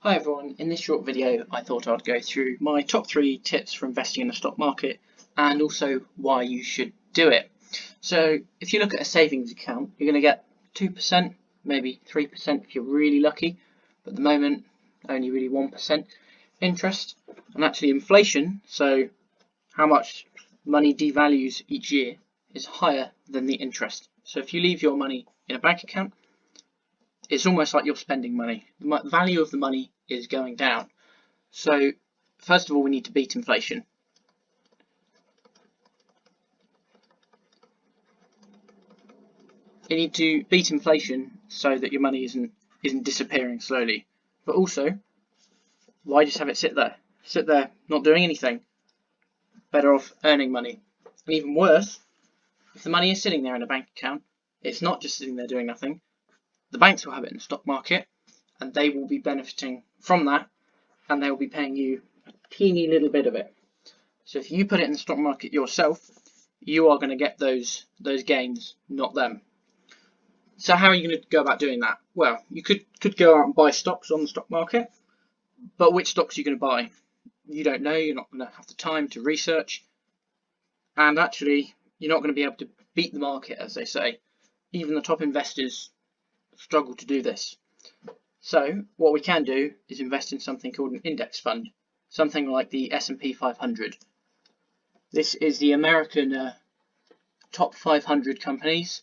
Hi everyone, in this short video I thought I'd go through my top 3 tips for investing in the stock market and also why you should do it. So if you look at a savings account, you're going to get 2%, maybe 3% if you're really lucky, but at the moment only really 1% interest. And actually inflation, so how much money devalues each year, is higher than the interest. So if you leave your money in a bank account, it's almost like you're spending money. The value of the money is going down. So first of all, we need to beat inflation. You need to beat inflation so that your money isn't disappearing slowly. But also, why just have it sit there? Sit there not doing anything. Better off earning money. And even worse, if the money is sitting there in a bank account, it's not just sitting there doing nothing. The banks will have it in the stock market and they will be benefiting from that, and they will be paying you a teeny little bit of it. So if you put it in the stock market yourself, you are going to get those gains, not them. So how are you going to go about doing that? Well, you could go out and buy stocks on the stock market, but which stocks are you going to buy? You don't know, you're not going to have the time to research, and actually you're not going to be able to beat the market, as they say. Even the top investors struggle to do this. So what we can do is invest in something called an index fund, something like the S&P 500. This is the American top 500 companies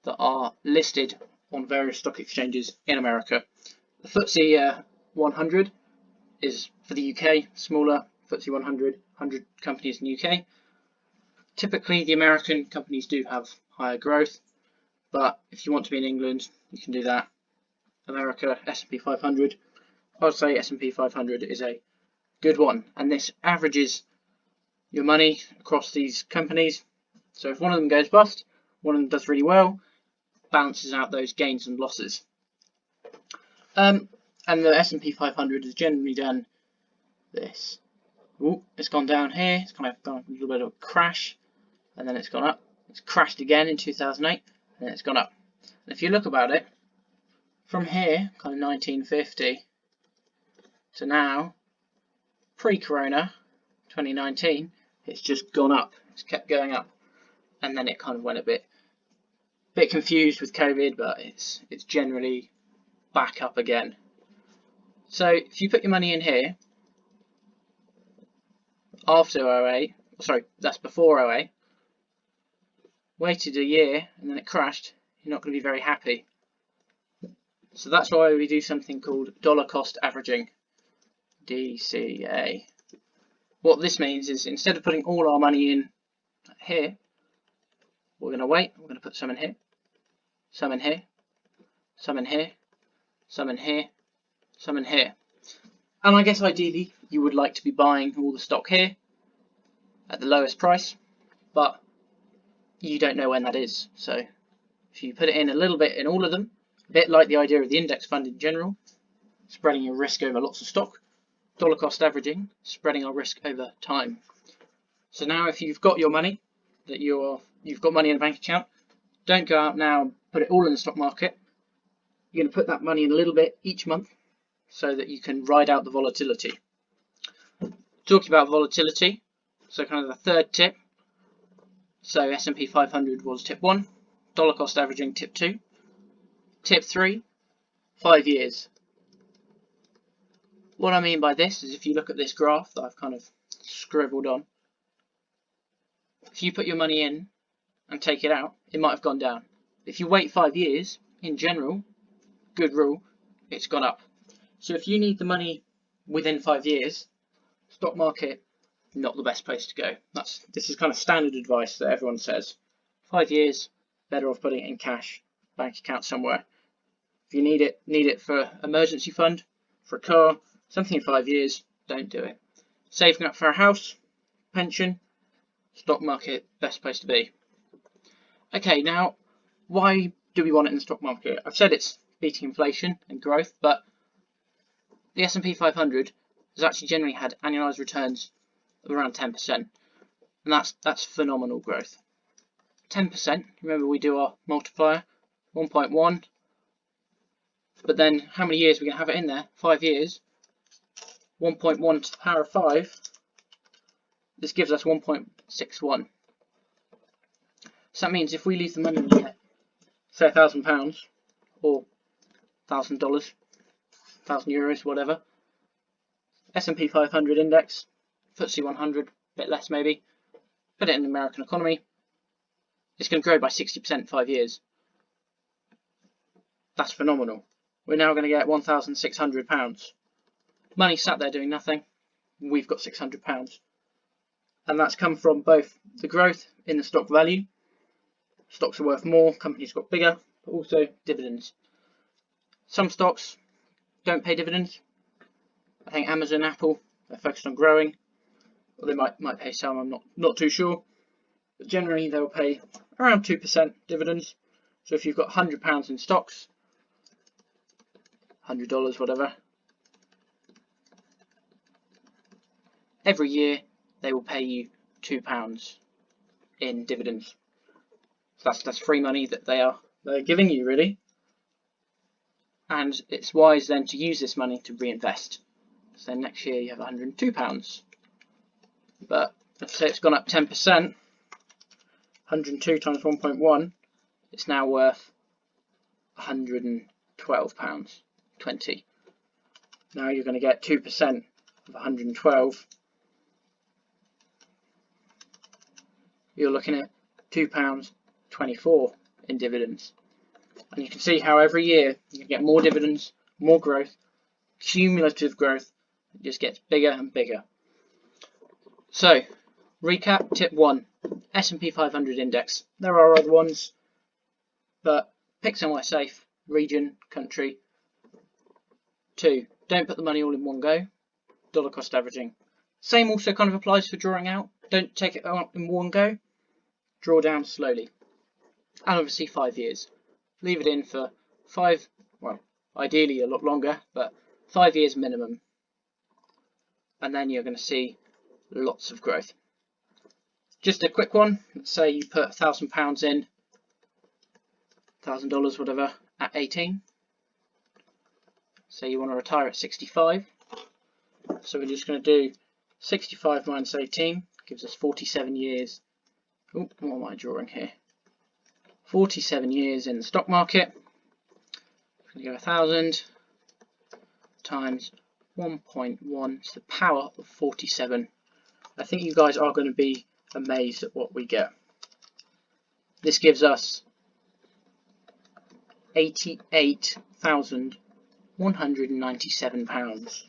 that are listed on various stock exchanges in America. The FTSE 100 is for the UK, smaller FTSE 100 companies in the UK. Typically the American companies do have higher growth, but if you want to be in England, you can do that. America, S&P 500. I would say S&P 500 is a good one, and this averages your money across these companies. So if one of them goes bust, one of them does really well, balances out those gains and losses. And the S&P 500 has generally done this. Ooh, it's gone down here, it's kind of gone a little bit of a crash, and then it's gone up. It's crashed again in 2008, and then it's gone up. And if you look about it, from here, kind of 1950, to now, pre-corona, 2019, it's just gone up. It's kept going up, and then it kind of went a bit confused with COVID, but it's generally back up again. So if you put your money in here, after 08, sorry, that's before 08, waited a year, and then it crashed, you're not going to be very happy. So that's why we do something called dollar cost averaging, DCA. What this means is instead of putting all our money in here, we're going to wait, we're going to put some in here, some in here, some in here, some in here, some in here. And I guess ideally you would like to be buying all the stock here at the lowest price, but you don't know when that is. So if you put it in a little bit in all of them, a bit like the idea of the index fund in general, spreading your risk over lots of stock, dollar cost averaging, spreading our risk over time. So now if you've got your money, that you've got money in a bank account, don't go out now and put it all in the stock market. You're going to put that money in a little bit each month so that you can ride out the volatility. Talking about volatility, so kind of the third tip. So S&P 500 was tip 1, dollar cost averaging tip 2. Tip 3, 5 years. What I mean by this is if you look at this graph that I've kind of scribbled on, if you put your money in and take it out, it might have gone down. If you wait 5 years, in general, good rule, it's gone up. So if you need the money within 5 years, stock market, not the best place to go. This is kind of standard advice that everyone says. 5 years, better off putting it in cash, bank account somewhere. If you need it for emergency fund, for a car, something in 5 years, don't do it. Saving up for a house, pension, stock market, best place to be. Okay, now, why do we want it in the stock market? I've said it's beating inflation and growth, but the S&P 500 has actually generally had annualized returns of around 10%, and that's phenomenal growth. 10%, remember we do our multiplier, 1.1 But then how many years are we going to have it in there? 5 years. 1.1 to the power of 5. This gives us 1.61. So that means if we leave the money in there, say £1,000 or $1,000, €1,000, whatever, S&P 500 index, FTSE 100, a bit less maybe, put it in the American economy, it's going to grow by 60% in 5 years. That's phenomenal. We're now going to get £1,600. Money sat there doing nothing. We've got £600. And that's come from both the growth in the stock value. Stocks are worth more, companies got bigger, but also dividends. Some stocks don't pay dividends. I think Amazon, Apple, they're focused on growing. Or they might pay some, I'm not too sure. But generally they'll pay around 2% dividends. So if you've got £100 in stocks, $100, whatever, every year they will pay you £2 in dividends. So that's free money that they're giving you, really. And it's wise then to use this money to reinvest. So then next year you have £102. But let's say it's gone up 10%, 102 times 1.1, it's now worth £112.20. Now you're going to get 2% of 112. You're looking at £2.24 in dividends. And you can see how every year you get more dividends, more growth, cumulative growth. It just gets bigger and bigger. So, recap, tip 1, S&P 500 index. There are other ones, but pick somewhere safe, region, country. 2, don't put the money all in one go, dollar cost averaging. Same also kind of applies for drawing out. Don't take it out in one go, draw down slowly. And obviously 5 years. Leave it in for 5, well, ideally a lot longer, but 5 years minimum. And then you're going to see lots of growth. Just a quick one. Let's say you put £1,000 in, $1,000, whatever, at 18. So you want to retire at 65. So we're just going to do 65 minus 18, gives us 47 years. Oh, what am I drawing here? 47 years in the stock market. I'm going to go 1,000 times 1.1 to the power of 47. I think you guys are going to be amazed at what we get. This gives us £88,197.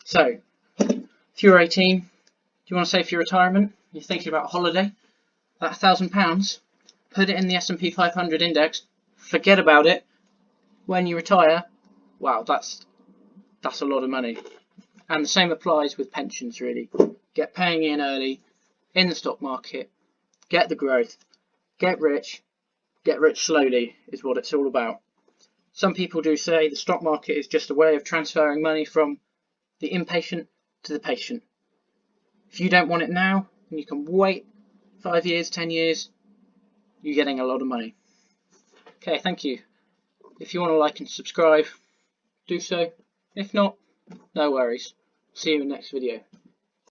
So, if you're 18, do you want to save for your retirement? You're thinking about a holiday? That £1,000, put it in the S&P 500 index. Forget about it. When you retire, wow, that's a lot of money. And the same applies with pensions, really. Get paying in early in the stock market. Get the growth. Get rich slowly is what it's all about. Some people do say the stock market is just a way of transferring money from the impatient to the patient. If you don't want it now, and you can wait 5 years, 10 years, you're getting a lot of money. Okay, thank you. If you want to like and subscribe, do so. If not, no worries. See you in the next video.